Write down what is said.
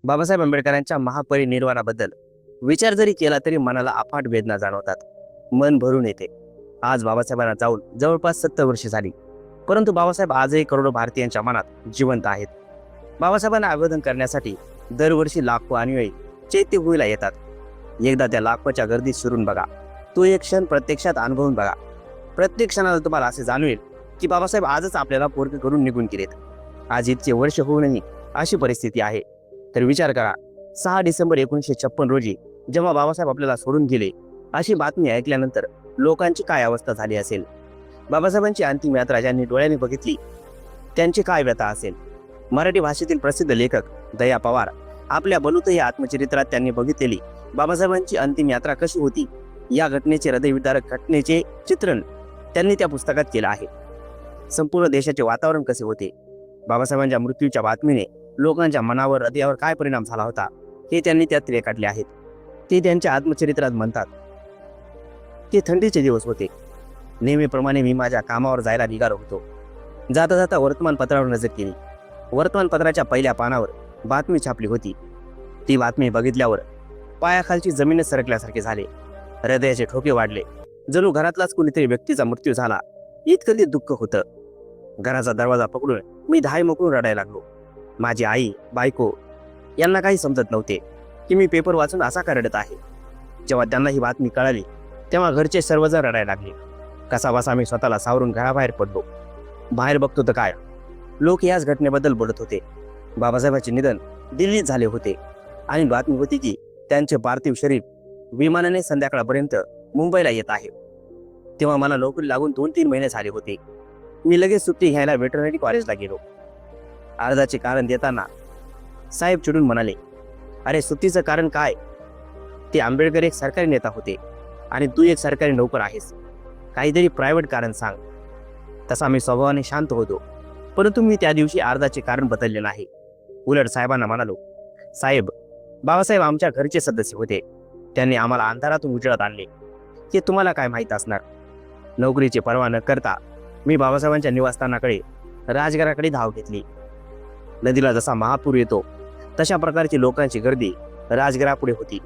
बाबासाहेब आंबेडकरांच्या महापरिनिर्वाणाबद्दल विचार जरी केला तरी मनाला अफाट वेदना जाणवतात, मन भरून येते. आज बाबासाहेबांना जाऊन जवळपास 70 वर्षे झाली, परंतु बाबासाहेब आजही करोडो भारतीयांच्या मनात जिवंत आहेत. बाबासाहेबांना अभिवादन करण्यासाठी दरवर्षी लाखो अनुयायी चैत्यभूमीला येतात. एकदा त्या लाखोच्या गर्दीत शिरून बघा, तो एक क्षण प्रत्यक्षात अनुभवून बघा. प्रत्येक क्षणाला तुम्हाला असे जाणवेल की बाबासाहेब आजच आपल्याला पोरके करून निघून गेलेत. आज इतके वर्ष होऊनही अशी परिस्थिती आहे. तर विचार करा, 6 डिसेंबर 1956 रोजी जेव्हा बाबासाहेब आपल्याला सोडून गेले, अशी बातमी ऐकल्यानंतर लोकांची काय अवस्था झाली असेल. बाबासाहेबांची अंतिम यात्रा ज्यांनी डोळ्याने बघितली त्यांची काय व्यथा असेल. मराठी भाषेतील प्रसिद्ध लेखक दया पवार आपल्या बलुत या आत्मचरित्रात त्यांनी बघितलेली बाबासाहेबांची अंतिम यात्रा कशी होती, या घटनेचे हृदयविदारक घटनेचे चित्रण त्यांनी त्या पुस्तकात केलं आहे. संपूर्ण देशाचे वातावरण कसे होते, बाबासाहेबांच्या मृत्यूच्या बातमीने लोकांच्या मनावर हृदयावर काय परिणाम झाला होता, हे त्यांनी त्यात रेखाटले आहेत. ते त्यांच्या आत्मचरित्रात म्हणतात, ते थंडीचे दिवस होते. नेहमीप्रमाणे मी माझ्या कामावर जायला निघालो होतो. जाता जाता वर्तमानपत्रावर नजर केली. वर्तमानपत्राच्या पहिल्या पानावर बातमी छापली होती. ती बातमी बघितल्यावर पायाखालची जमीनच सरकल्यासारखे झाले. हृदयाचे ठोके वाढले. जणू घरातलाच कुणीतरी व्यक्तीचा मृत्यू झाला इतकं ते दुःख होतं. घराचा दरवाजा पकडून मी धाय मोकळून रडायला लागलो. माझी आई, बायको यांना काही समजत नव्हते की मी पेपर वाचून असा का रडत आहे. जेव्हा त्यांना ही बातमी कळाली तेव्हा घरचे सर्वजण रडायला लागले. कसाबसा मी स्वतःला सावरून घराबाहेर पडलो. बाहेर बघतो तर काय, लोक याच घटनेबद्दल बोलत होते. बाबासाहेबांचे निधन दिल्लीत झाले होते आणि बातमी होती की त्यांचे पार्थिव शरीर विमानाने संध्याकाळपर्यंत मुंबईला येत आहे. तेव्हा मला नोकरी लागून 2-3 महिने झाले होते. मी लगेच सुट्टी घ्यायला वेटरनरी कॉलेजला गेलो. अर्जाचे कारण देताना साहेब चिडून म्हणाले, अरे सुट्टीचं कारण काय? ते आंबेडकर एक सरकारी नेता होते आणि तू एक सरकारी नोकर आहेस, काहीतरी प्रायव्हेट कारण सांग. तसा मी स्वभावाने शांत होतो, परंतु मी त्या दिवशी अर्जाचे कारण बदलले नाही. उलट साहेबांना म्हणालो, साहेब, बाबासाहेब आमच्या घरचे सदस्य होते. त्यांनी आम्हाला अंधारातून उजेडात आणले. हे तुम्हाला काय माहीत असणार. नोकरीची पर्वा न करता मी बाबासाहेबांच्या निवासस्थानाकडे राजघराकडे धाव घेतली. नदीला जसा महापूर येतो तशा प्रकारची लोकांची गर्दी राजघरापुढे होती.